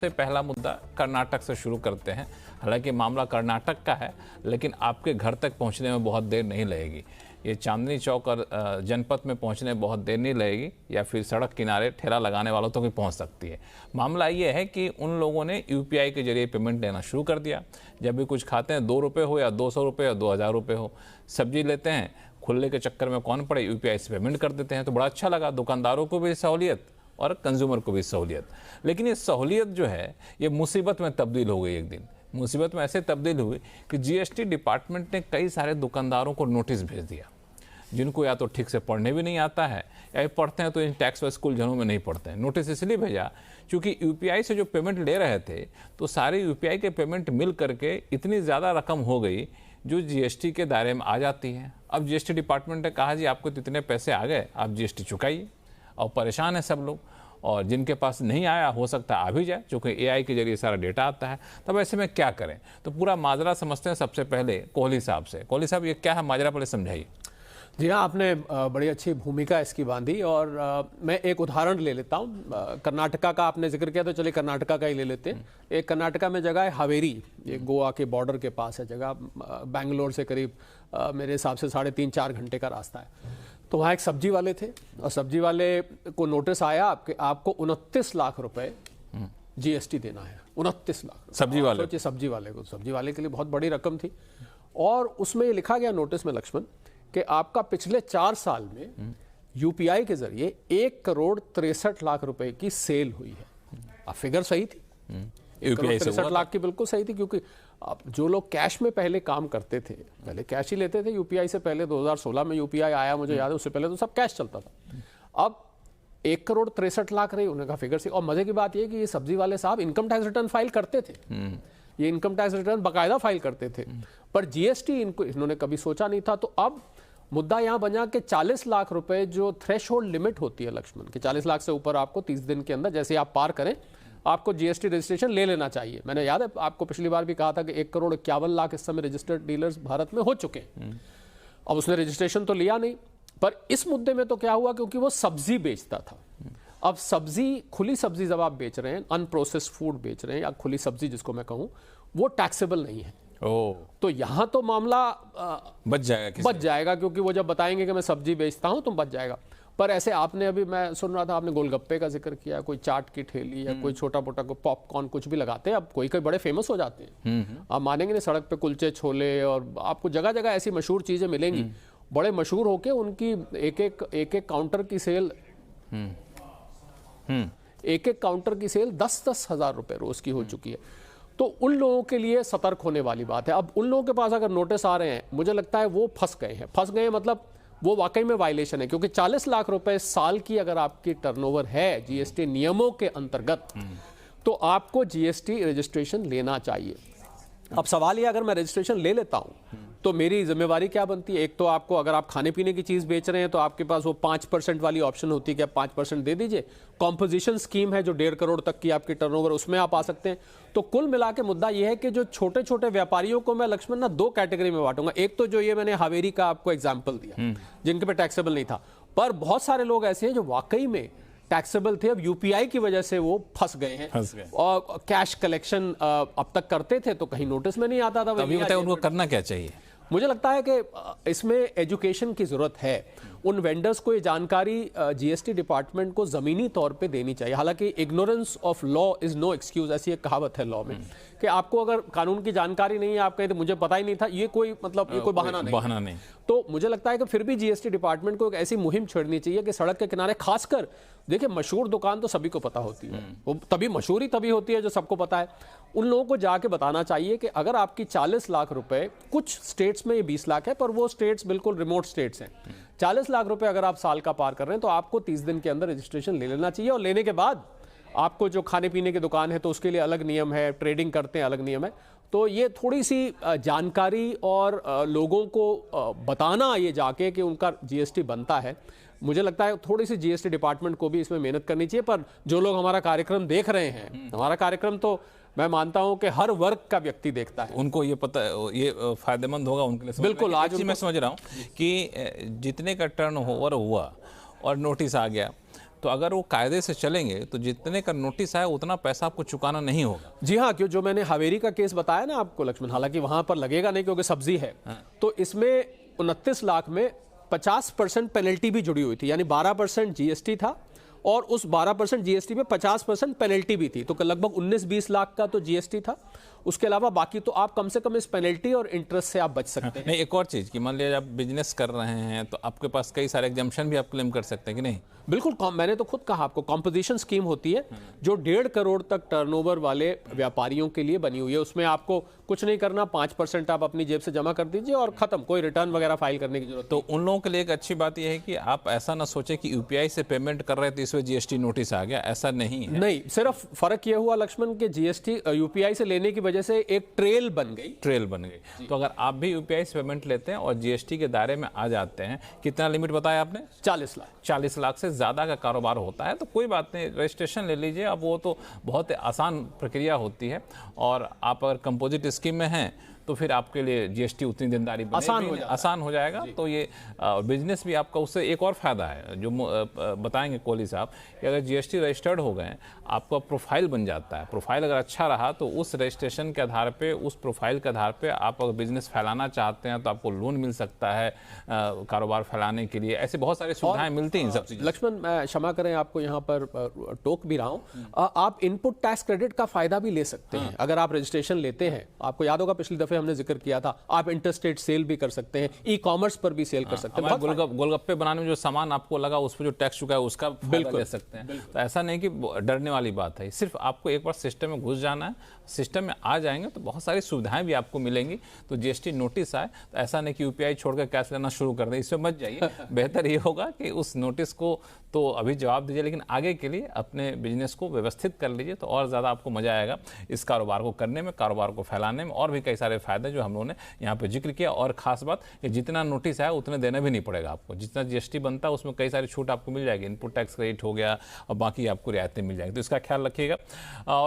से पहला मुद्दा कर्नाटक से शुरू करते हैं। हालांकि मामला कर्नाटक का है, लेकिन आपके घर तक पहुंचने में बहुत देर नहीं लगेगी। ये चांदनी चौक और जनपथ में पहुंचने में बहुत देर नहीं लगेगी, या फिर सड़क किनारे ठेला लगाने वालों तक भी पहुंच सकती है। मामला ये है कि उन लोगों ने यूपीआई के जरिए पेमेंट लेना शुरू कर दिया। जब भी कुछ खाते हैं, 2 रुपये हो या 200 रुपये या 2000 रुपये हो, सब्जी लेते हैं, खुले के चक्कर में कौन पड़े, यूपीआई से पेमेंट कर देते हैं। तो बड़ा अच्छा लगा, दुकानदारों को भी सहूलियत और कंज्यूमर को भी सहूलियत। लेकिन ये सहूलियत जो है ये मुसीबत में तब्दील हो गई। एक दिन मुसीबत में ऐसे तब्दील हुई कि जीएसटी डिपार्टमेंट ने कई सारे दुकानदारों को नोटिस भेज दिया, जिनको या तो ठीक से पढ़ने भी नहीं आता है, या पढ़ते हैं तो इन टैक्स व स्कूल जनों में नहीं पढ़ते हैं। नोटिस इसलिए भेजा क्योंकि यूपीआई से जो पेमेंट ले रहे थे, तो सारे यूपीआई के पेमेंट मिल करके इतनी ज़्यादा रकम हो गई जो जीएसटी के दायरे में आ जाती है। अब जीएसटी डिपार्टमेंट ने कहा जी आपको तो इतने पैसे आ गए, आप जीएसटी चुकाइए। और परेशान है सब लोग, और जिनके पास नहीं आया हो सकता है आ भी जाए, क्योंकि एआई के जरिए सारा डेटा आता है। तब ऐसे में क्या करें, तो पूरा माजरा समझते हैं। सबसे पहले कोहली साहब से। कोहली साहब, ये क्या है माजरा, पहले समझाइए। जी हाँ, आपने बड़ी अच्छी भूमिका इसकी बांधी, और मैं एक उदाहरण ले लेता हूँ। कर्नाटका का आपने जिक्र किया, तो चलिए कर्नाटका का ही ले लेते हैं। एक कर्नाटका में जगह है हावेरी, ये गोवा के बॉर्डर के पास है जगह। बेंगलोर से करीब मेरे हिसाब से 3.5-4 घंटे का रास्ता है। तो वहाँ एक सब्जी वाले थे, और सब्जी वाले को नोटिस आया आपको 29 लाख रुपए जीएसटी देना है। 29 लाख सब्जी वाले, सोचिए सब्जी वाले को, सब्जी वाले के लिए बहुत बड़ी रकम थी। और उसमें ये लिखा गया नोटिस में, लक्ष्मण, कि आपका पिछले 4 साल में यूपीआई के जरिए 1,63,00,000 रुपए की सेल हुई है। अब फिगर सही थी, 1,63,00,000 लाख की बिल्कुल सही थी, क्योंकि अब जो लोग कैश में पहले काम करते थे, पहले कैश ही लेते थे। यूपीआई से पहले 2016 में यूपीआई आया, मुझे याद है, उससे पहले तो सब कैश चलता था। अब 1,63,00,000 रही उनका फिगर से। और मजे की बात यह कि ये सब्जी वाले साहब इनकम टैक्स रिटर्न फाइल करते थे, ये इनकम टैक्स रिटर्न बाकायदा फाइल करते थे, पर जीएसटी इन्होंने कभी सोचा नहीं था। तो अब मुद्दा यहां बना कि 40 लाख रुपए जो थ्रेशहोल्ड लिमिट होती है, लक्ष्मण, कि 40 लाख से ऊपर आपको 30 दिन के अंदर जैसे आप पार करें, आपको जीएसटी रजिस्ट्रेशन ले लेना चाहिए। मैंने याद है आपको पिछली बार भी कहा था कि 1,51,00,000 इस समय रजिस्टर्ड डीलर्स भारत में हो चुके हैं। अब उसने रजिस्ट्रेशन तो लिया नहीं, पर इस मुद्दे में तो क्या हुआ, क्योंकि वो सब्जी बेचता था। अब सब्जी, खुली सब्जी जब आप बेच रहे हैं, अनप्रोसेस्ड फूड बेच रहे हैं, या खुली सब्जी जिसको मैं कहूं, वो टैक्सेबल नहीं है। तो यहां तो मामला बच जाएगा, क्योंकि वो जब बताएंगे कि मैं सब्जी बेचता हूं तो बच जाएगा। पर ऐसे आपने अभी, मैं सुन रहा था, आपने गोलगप्पे का जिक्र किया, कोई चाट की ठेली या कोई छोटा मोटा कोई पॉपकॉर्न कुछ भी लगाते हैं, अब कोई बड़े फेमस हो जाते हैं। आप मानेंगे नहीं, सड़क पे कुलचे छोले, और आपको जगह जगह ऐसी मशहूर चीजें मिलेंगी, बड़े मशहूर होके उनकी एक काउंटर की सेल एक काउंटर की सेल 10-10 हजार रुपए रोज की हो चुकी है। तो उन लोगों के लिए सतर्क होने वाली बात है। अब उन लोगों के पास अगर नोटिस आ रहे हैं, मुझे लगता है वो फंस गए मतलब वो वाकई में वायलेशन है, क्योंकि 40 लाख रुपए साल की अगर आपकी टर्नओवर है जीएसटी नियमों के अंतर्गत, तो आपको जीएसटी रजिस्ट्रेशन लेना चाहिए। अब सवाल ये, अगर मैं रजिस्ट्रेशन ले लेता हूं तो मेरी जिम्मेवारी क्या बनती है? एक तो आपको, अगर आप खाने पीने की चीज बेच रहे हैं तो आपके पास वो 5% वाली ऑप्शन होती है कि आप 5% दे दीजिए। कॉम्पोजिशन स्कीम है जो 1.5 करोड़ तक की आपकी टर्नओवर, उसमें आप आ सकते हैं। तो कुल मिला के मुद्दा यह है कि जो छोटे छोटे व्यापारियों को मैं, लक्ष्मण, ना 2 कैटेगरी में बांटूंगा। एक तो जो ये मैंने हावेरी का आपको एग्जाम्पल दिया, जिनके पे टैक्सेबल नहीं था, पर बहुत सारे लोग ऐसे हैं जो वाकई में टैक्सेबल थे, अब यूपीआई की वजह से वो फंस गए हैं। और कैश कलेक्शन अब तक करते थे तो कहीं नोटिस में नहीं आता था। अभी बताइए उनको करना क्या चाहिए? मुझे लगता है कि इसमें एजुकेशन की जरूरत है। उन वेंडर्स को ये जानकारी जीएसटी डिपार्टमेंट को जमीनी तौर पे देनी चाहिए। हालांकि ignorance of law is no excuse, ऐसी एक कहावत है लॉ में, कि आपको अगर कानून की जानकारी नहीं है, आप कहते मुझे पता ही नहीं था, ये कोई मतलब ये कोई बहाना नहीं। तो मुझे लगता है कि फिर भी जीएसटी डिपार्टमेंट को एक ऐसी मुहिम छेड़नी चाहिए कि सड़क के किनारे, खासकर देखिए मशहूर दुकान तो सभी को पता होती है, वो तभी मशहूरी तभी होती है जो सबको पता है। उन लोगों को जाके बताना चाहिए कि अगर आपकी 40 लाख रुपए, कुछ स्टेट्स में ये 20 लाख है, पर वो स्टेट्स बिल्कुल रिमोट स्टेट्स हैं, 40 लाख रुपए अगर आप साल का पार कर रहे हैं तो आपको 30 दिन के अंदर रजिस्ट्रेशन ले लेना चाहिए। और लेने के बाद आपको जो खाने पीने की दुकान है तो उसके लिए अलग नियम है, ट्रेडिंग करते हैं अलग नियम है। तो ये थोड़ी सी जानकारी और लोगों को बताना ये जाके कि उनका जीएसटी बनता है, मुझे लगता है थोड़ी सी जीएसटी डिपार्टमेंट को भी इसमें मेहनत करनी चाहिए। पर जो लोग हमारा कार्यक्रम देख रहे हैं, हमारा कार्यक्रम तो मैं मानता हूं कि हर वर्ग का व्यक्ति देखता है, उनको ये पता, ये फायदेमंद होगा उनके लिए। बिल्कुल। आज मैं समझ रहा हूं कि जितने का टर्न ओवर हुआ और नोटिस आ गया, तो अगर वो कायदे से चलेंगे तो जितने का नोटिस आया उतना पैसा आपको चुकाना नहीं होगा। जी हाँ, क्यों जो मैंने हावेरी का केस बताया ना आपको लक्ष्मण, हालांकि वहां पर लगेगा नहीं क्योंकि सब्जी है, तो इसमें 29 लाख में 50% पेनल्टी भी जुड़ी हुई थी, यानी 12% जीएसटी था और उस 12% जीएसटी पे 50% पेनल्टी भी थी, तो लगभग 19-20 लाख का तो जीएसटी था। उसके अलावा बाकी तो आप कम से कम इस पेनल्टी और इंटरेस्ट से आप बच सकते हैं। नहीं, एक और चीज़ कि मान लीजिए आप बिजनेस कर रहे हैं तो आपके पास कई सारे एग्जम्पशन भी आप क्लेम कर सकते हैं कि नहीं? बिल्कुल, मैंने तो खुद कहा आपको, कॉम्पोजिशन स्कीम होती है जो 1.5 करोड़ तक टर्नओवर वाले व्यापारियों के लिए बनी हुई है। उसमें आपको कुछ नहीं करना, 5% आप अपनी जेब से जमा कर दीजिए और खत्म, कोई रिटर्न वगैरह फाइल करने की जरूरत। तो उन लोगों के लिए एक अच्छी बात यह है कि आप ऐसा ना सोचें कि यूपीआई से पेमेंट कर रहे थे इसमें जीएसटी नोटिस आ गया, ऐसा नहीं है। नहीं, सिर्फ फर्क यह हुआ लक्ष्मण के जीएसटी यूपीआई से लेने की वजह से एक ट्रेल बन गई। तो अगर आप भी यूपीआई से पेमेंट लेते हैं और जीएसटी के दायरे में आ जाते हैं, कितना लिमिट बताया आपने? 40 लाख। 40 लाख से ज़्यादा का कारोबार होता है तो कोई बात नहीं, रजिस्ट्रेशन ले लीजिए। अब वो तो बहुत आसान प्रक्रिया होती है और आप अगर कंपोजिट स्कीम में हैं तो फिर आपके लिए जीएसटी उतनी देनदारी आसान हो जाएगा। तो ये बिजनेस भी आपका, उससे एक और फायदा है जो बताएंगे कोहली साहब कि अगर जीएसटी रजिस्टर्ड हो गए, आपका प्रोफाइल बन जाता है। प्रोफाइल अगर अच्छा रहा तो उस रजिस्ट्रेशन के आधार पे, उस प्रोफाइल के आधार पे आप अगर बिजनेस फैलाना चाहते हैं तो आपको लोन मिल सकता है कारोबार फैलाने के लिए। ऐसे बहुत सारी सुविधाएं मिलती हैं सब चीज़ें। लक्ष्मण, मैं क्षमा करें आपको यहाँ पर टोक भी रहा हूँ, आप इनपुट टैक्स क्रेडिट का फायदा भी ले सकते हैं अगर आप रजिस्ट्रेशन लेते हैं। आपको याद होगा पिछली दफे हमने जिक्र किया था, आप इंटरस्टेट सेल भी कर सकते हैं, ई कॉमर्स पर भी सेल कर सकते हैं। गोलगप्पे बनाने में जो सामान आपको लगा उस पर जो टैक्स चुका है उसका बिल्कुल ले सकते हैं। तो ऐसा नहीं कि डरने वाली बात है, सिर्फ आपको एक बार सिस्टम में घुस जाना है। सिस्टम में आ जाएंगे तो बहुत सारी सुविधाएं भी आपको मिलेंगी। तो जीएसटी नोटिस आए तो ऐसा नहीं कि यूपीआई छोड़कर कैश लेना शुरू कर दें, इसमें मत जाइए। बेहतर ये होगा कि उस नोटिस को तो अभी जवाब दीजिए, लेकिन आगे के लिए अपने बिजनेस को व्यवस्थित कर लीजिए तो और ज़्यादा आपको मजा आएगा इस कारोबार को करने में, कारोबार को फैलाने में। और भी कई सारे फायदे जो हम लोगों ने यहाँ पे जिक्र किया। और खास बात कि जितना नोटिस आया उतने देना भी नहीं पड़ेगा आपको। जितना जीएसटी बनता है उसमें कई सारी छूट आपको मिल जाएगी, इनपुट टैक्स क्रेडिट हो गया और बाकी आपको रियायतें मिल जाएंगी। तो इसका ख्याल रखिएगा। और